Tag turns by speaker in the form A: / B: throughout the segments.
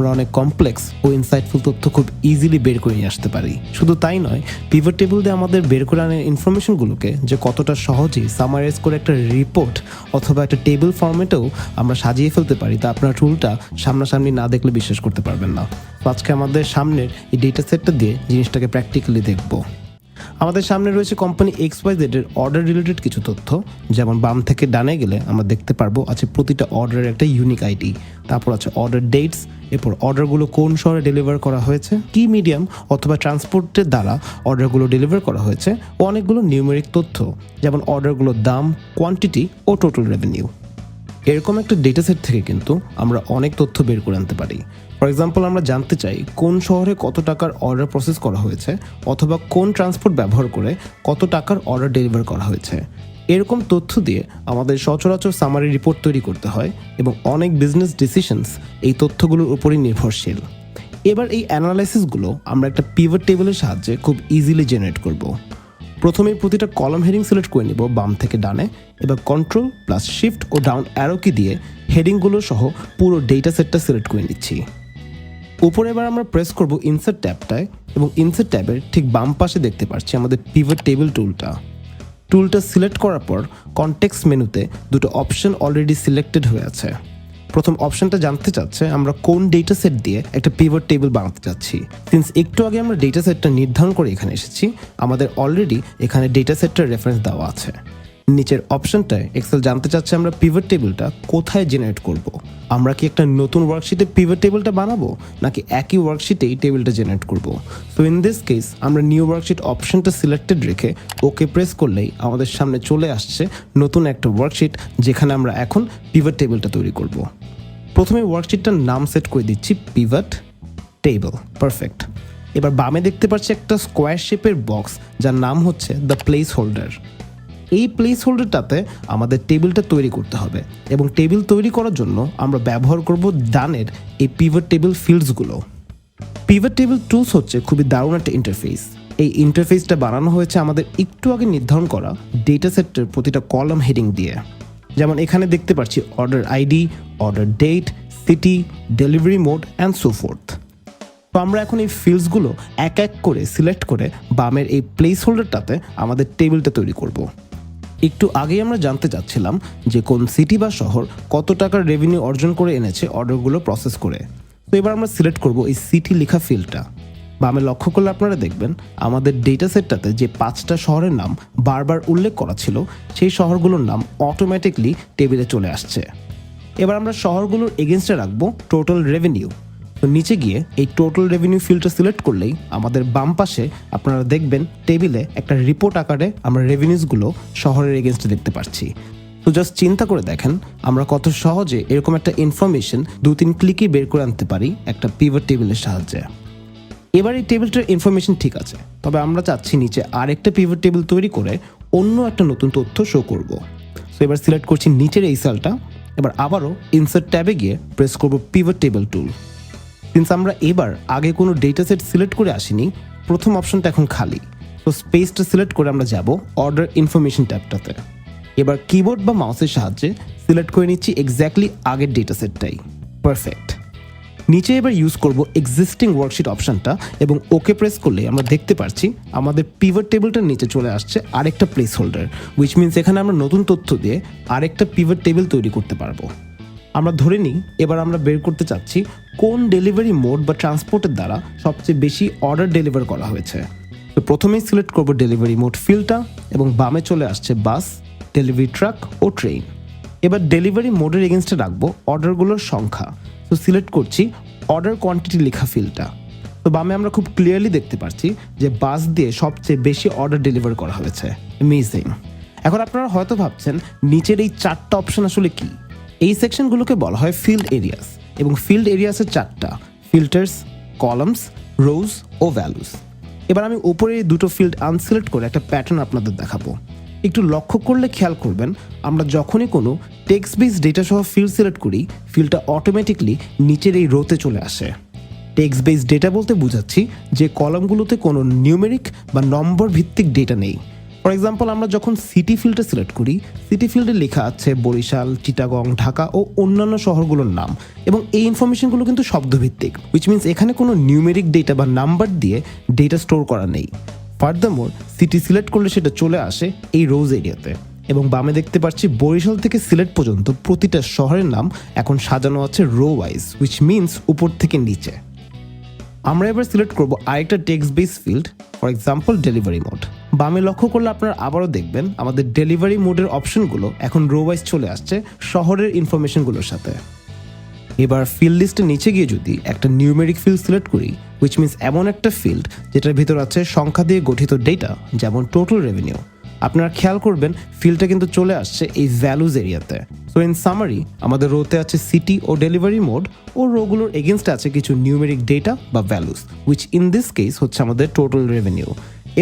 A: আমরা অনেক কমপ্লেক্স ও ইনসাইটফুল তথ্য খুব ইজিলি বের করে নিয়ে আসতে পারি। শুধু তাই নয়, পিভট টেবিল দিয়ে আমাদের বের করে আনা ইনফরমেশনগুলোকে যে কতটা সহজেই সামারাইজ করে একটা রিপোর্ট অথবা একটা টেবিল ফরম্যাটেও আমরা সাজিয়ে ফেলতে পারি, তা আপনার টুলটা সামনাসামনি না দেখলে বিশ্বাস করতে পারবেন না। তো আজকে আমাদের সামনের এই ডেটা সেটটা দিয়ে জিনিসটাকে প্র্যাকটিক্যালি দেখব। আমাদের সামনে রয়েছে কোম্পানি XYZ এর অর্ডার রিলেটেড কিছু তথ্য। যেমন বাম থেকে ডানে গেলে আমরা দেখতে পারবো আছে প্রতিটা অর্ডারের একটা ইউনিক আইডি, তারপর আছে অর্ডার ডেটস, এরপর অর্ডারগুলো কোন শহরে ডেলিভার করা হয়েছে, কি মিডিয়াম অথবা ট্রান্সপোর্টের দ্বারা অর্ডারগুলো ডেলিভার করা হয়েছে, ও অনেকগুলো নিউমেরিক তথ্য যেমন অর্ডারগুলোর দাম, কোয়ান্টিটি ও টোটাল রেভিনিউ। এরকম একটা ডেটা সেট থেকে কিন্তু আমরা অনেক তথ্য বের করে আনতে পারি। ফর এক্সাম্পল, আমরা জানতে চাই কোন শহরে কত টাকার অর্ডার প্রসেস করা হয়েছে অথবা কোন ট্রান্সপোর্ট ব্যবহার করে কত টাকার অর্ডার ডেলিভার করা হয়েছে। এরকম তথ্য দিয়ে আমাদের সচরাচর সামারি রিপোর্ট তৈরি করতে হয় এবং অনেক বিজনেস ডিসিশনস এই তথ্যগুলোর উপরই নির্ভরশীল। এবার এই অ্যানালাইসিসগুলো আমরা একটা পিভট টেবিলের সাহায্যে খুব ইজিলি জেনারেট করব। প্রথমে প্রতিটা কলাম হেডিং সিলেক্ট করে নিব বাম থেকে ডানে। এবার কন্ট্রোল প্লাস শিফট ও ডাউন অ্যারো কি দিয়ে হেডিংগুলো সহ পুরো ডেটা সেটটা সিলেক্ট করে নিচ্ছি। উপরে এবার আমরা প্রেস করব ইনসার্ট ট্যাবটায় এবং ইনসার্ট ট্যাবের ঠিক বাম পাশে দেখতে পাচ্ছি আমাদের পিভট টেবিল টুলটা সিলেক্ট করার পর কনটেক্সট মেনুতে দুটো অপশন অলরেডি সিলেক্টেড হয়ে আছে। প্রথম অপশনটা জানতে চাচ্ছে আমরা কোন ডেটা সেট দিয়ে একটা পিভট টেবিল বানাতে চাচ্ছি। সিন্স একটু আগে আমরা ডেটা সেটটা নির্ধারণ করে এখানে এসেছি, আমাদের অলরেডি এখানে ডেটা সেটটার রেফারেন্স দেওয়া আছে। নিচের অপশনটায় এক্সেল জানতে চাচ্ছে আমরা পিভট টেবিলটা কোথায় জেনারেট করব। আমরা কি একটা নতুন ওয়ার্কশিটে পিভট টেবিলটা বানাবো নাকি একই ওয়ার্কশিটেই টেবিলটা জেনারেট করব। সো ইন দিস কেস আমরা নিউ ওয়ার্কশিট অপশনটা সিলেক্টেড রেখে ওকে প্রেস করলেই আমাদের সামনে চলে আসছে নতুন একটা ওয়ার্কশিট যেখানে আমরা এখন পিভট টেবিলটা তৈরি করব। প্রথমে ওয়ার্কশিটটার নাম সেট করে দিচ্ছি পিভট টেবিল। পারফেক্ট। এবার বামে দেখতে পাচ্ছি একটা স্কোয়ার শেপের বক্স যার নাম হচ্ছে দ্য প্লেস হোল্ডার। এই প্লেস হোল্ডারটাতে আমাদের টেবিলটা তৈরি করতে হবে এবং টেবিল তৈরি করার জন্য আমরা ব্যবহার করব ডানের এই পিভট টেবিল ফিল্ডসগুলো। পিভট টেবিল টুলস হচ্ছে খুবই দারুণ একটা ইন্টারফেস। এই ইন্টারফেসটা বানানো হয়েছে আমাদের একটু আগে নির্ধারণ করা ডেটা সেটের প্রতিটা কলাম হেডিং দিয়ে। যেমন এখানে দেখতে পাচ্ছি order ID, order date, city, delivery mode and so forth. তো আমরা এখন এই ফিল্ডসগুলো এক এক করে সিলেক্ট করে বামের এই প্লেস হোল্ডারটাতে আমাদের টেবিলটা তৈরি করব। একটু আগেই আমরা জানতে চাচ্ছিলাম যে কোন সিটি বা শহর কত টাকার রেভিনিউ অর্জন করে এনেছে অর্ডারগুলো প্রসেস করে। তো এবার আমরা সিলেক্ট করব এই সিটি লেখা ফিল্ডটা। বামে লক্ষ্য করলে আপনারা দেখবেন আমাদের ডেটা সেটটাতে যে 5টা শহরের নাম বারবার উল্লেখ করা ছিল সেই শহরগুলোর নাম অটোমেটিকলি টেবিলে চলে আসছে। এবার আমরা শহরগুলোর এগেনস্টে রাখবো টোটাল রেভিনিউ। তো নিচে গিয়ে এই টোটাল রেভিনিউ ফিল্ডটা সিলেক্ট করলেই আমাদের বাম পাশে আপনারা দেখবেন টেবিলে একটা রিপোর্ট আকারে আমরা রেভিনিউসগুলো শহরের এগেনস্টে দেখতে পাচ্ছি। তো জাস্ট চিন্তা করে দেখেন আমরা কত সহজে এরকম একটা ইনফরমেশন 2-3 ক্লিকে বের করে আনতে পারি একটা পিভট টেবিলের সাহায্যে। এবার এই টেবিলটার ইনফরমেশন ঠিক আছে, তবে আমরা চাচ্ছি নিচে আরেকটা পিভট টেবিল তৈরি করে অন্য একটা নতুন তথ্য শো করব। তো এবার সিলেক্ট করছি নিচের এই সেলটা। এবার আবারও ইনসার্ট ট্যাবে গিয়ে প্রেস করব পিভট টেবিল টুল। সিন্স আমরা এবার আগে কোনো ডেটা সেট সিলেক্ট করে আসিনি, প্রথম অপশনটা এখন খালি। তো স্পেসটা সিলেক্ট করে আমরা যাব অর্ডার ইনফরমেশন ট্যাবটাতে। এবার কিবোর্ড বা মাউসের সাহায্যে সিলেক্ট করে নিচ্ছি এক্স্যাক্টলি আগের ডেটা সেটটাই। পারফেক্ট। নিচে এবার ইউজ করব এক্সিস্টিং ওয়ার্কশিট অপশনটা এবং ওকে প্রেস করলে আমরা দেখতে পাচ্ছি আমাদের পিভট টেবিলটার নিচে চলে আসছে আরেকটা প্লেস হোল্ডার, উইচ মিনস এখানে আমরা নতুন তথ্য দিয়ে আরেকটা পিভট টেবিল তৈরি করতে পারবো। আমরা ধরে নিই এবার আমরা বের করতে চাচ্ছি কোন ডেলিভারি মোড বা ট্রান্সপোর্টের দ্বারা সবচেয়ে বেশি অর্ডার ডেলিভার করা হয়েছে। তো প্রথমেই সিলেক্ট করব ডেলিভারি মোড ফিল্ডটা এবং বামে চলে আসছে বাস, ডেলিভারি ট্রাক ও ট্রেন। এবার ডেলিভারি মোডের এগেনস্টে রাখবো অর্ডারগুলোর সংখ্যা। তো সিলেক্ট করছি অর্ডার কোয়ান্টিটি লেখা ফিল্ডটা। তো বামে আমরা খুব ক্লিয়ারলি দেখতে পাচ্ছি যে বাস দিয়ে সবচেয়ে বেশি অর্ডার ডেলিভার করা হয়েছে। অ্যামেজিং। এখন আপনারা হয়তো ভাবছেন নিচের এই 4টা অপশন আসলে কি। এই সেকশনগুলোকে বলা হয় ফিল্ড এরিয়াস এবং ফিল্ড এরিয়াসের 4টা: ফিল্টার্স, কলামস, রোজ ও ভ্যালুস। এবার আমি উপরে এই দুটো ফিল্ড আনসিলেক্ট করে একটা প্যাটার্ন আপনাদের দেখাবো। একটু লক্ষ্য করলে খেয়াল করবেন আমরা যখনই কোনো টেক্সট বেস ডেটা সহ ফিল্ড সিলেক্ট করি ফিল্ডটা অটোমেটিকলি নিচের এই রোতে চলে আসে। টেক্সট বেস ডেটা বলতে বোঝাচ্ছি যে কলামগুলোতে কোনো নিউমেরিক বা নম্বর ভিত্তিক ডেটা নেই। ফর এক্সাম্পল আমরা যখন সিটি ফিল্ডে সিলেক্ট করি, সিটি ফিল্ডে লেখা আছে বরিশাল, চিটাগং, ঢাকা ও অন্যান্য শহরগুলোর নাম, এবং এই ইনফরমেশনগুলো কিন্তু শব্দভিত্তিক, উইচ মিনস এখানে কোনো নিউমেরিক ডেটা বা নাম্বার দিয়ে ডেটা স্টোর করা নেই। ফার্দারমোর সিটি সিলেক্ট করলে সেটা চলে আসে এই রোজ এরিয়াতে, এবং বামে দেখতে পাচ্ছি বরিশাল থেকে সিলেট পর্যন্ত প্রতিটা শহরের নাম এখন সাজানো আছে রো ওয়াইজ, উইচ মিনস উপর থেকে নিচে। আমরা এবার সিলেক্ট করব আরেকটা text base field, for example delivery mode. বামে লক্ষ্য করলে আপনারা আবারও দেখবেন আমাদের ডেলিভারি মোডের অপশনগুলো এখন রো ওয়াইজ চলে আসছে শহরের ইনফরমেশনগুলোর সাথে। এবার ফিল্ড লিস্টের নিচে গিয়ে যদি একটা নিউমেরিক ফিল্ড সিলেক্ট করি, উইচ মিনস এমন একটা ফিল্ড যেটার ভিতর আছে সংখ্যা দিয়ে গঠিত ডেটা, যেমন টোটাল রেভিনিউ, আপনারা খেয়াল করবেন ফিল্ডটা কিন্তু চলে আসছে এই ভ্যালুজ এরিয়াতে। সো ইন সামারি আমাদের রোতে আছে সিটি ও ডেলিভারি মোড, ও রোগুলোর এগেনস্টে আছে কিছু নিউমেরিক ডেটা বা values, which in this case হচ্ছে আমাদের টোটাল রেভিনিউ।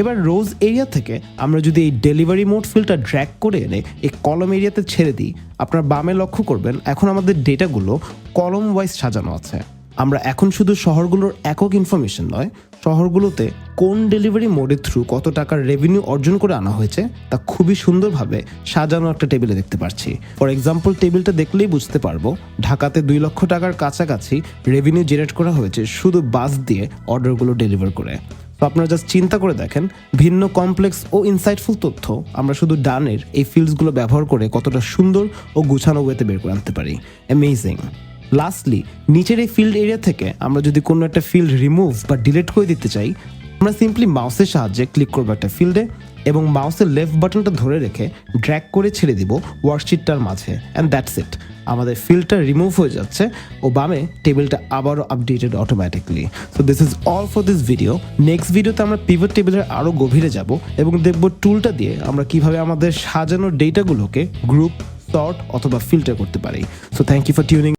A: এবার রোজ এরিয়া থেকে আমরা যদি এই ডেলিভারি মোড ফিল্ডটা ড্র্যাগ করে এনে এই কলম এরিয়াতে ছেড়ে দিই, আপনার বামে লক্ষ্য করবেন এখন আমাদের ডেটাগুলো কলম ওয়াইজ সাজানো আছে। আমরা এখন শুধু শহরগুলোর একক ইনফরমেশন নয়, শহরগুলোতে কোন ডেলিভারি মোডের থ্রু কত টাকার রেভিনিউ অর্জন করে আনা হয়েছে তা খুবই সুন্দরভাবে সাজানো একটা টেবিলে দেখতে পাচ্ছি। ফর এক্সাম্পল টেবিলটা দেখলেই বুঝতে পারবো ঢাকাতে 2 লক্ষ টাকার কাছাকাছি রেভিনিউ জেনারেট করা হয়েছে শুধু বাস দিয়ে অর্ডারগুলো ডেলিভার করে। তো আপনারা জাস্ট চিন্তা করে দেখেন ভিন্ন কমপ্লেক্স ও ইনসাইটফুল তথ্য আমরা শুধু ডানের এই ফিল্ডসগুলো ব্যবহার করে কতটা সুন্দর ও গুছানো ওয়েতে বের করে আনতে পারি। অ্যামেজিং। লাস্টলি নিচের এই ফিল্ড এরিয়া থেকে আমরা যদি কোনো একটা ফিল্ড রিমুভ বা ডিলিট করে দিতে চাই, আমরা সিম্পলি মাউসের সাহায্যে ক্লিক করবো একটা ফিল্ডে এবং মাউসের লেফট বাটনটা ধরে রেখে ড্র্যাগ করে ছেড়ে দিব ওয়ার্কশিটটার মাঝে, অ্যান্ড দ্যাটস ইট। আমাদের ফিল্ডটা রিমুভ হয়ে যাচ্ছে ও বামে টেবিলটা আবারও updated automatically. So this is all for this video. Next ভিডিওতে আমরা পিভট টেবিলের আরও গভীরে যাব এবং দেখব টুলটা দিয়ে আমরা কিভাবে আমাদের সাজানো ডেটাগুলোকে গ্রুপ, সর্ট অথবা ফিল্টার করতে পারি। So thank you for tuning.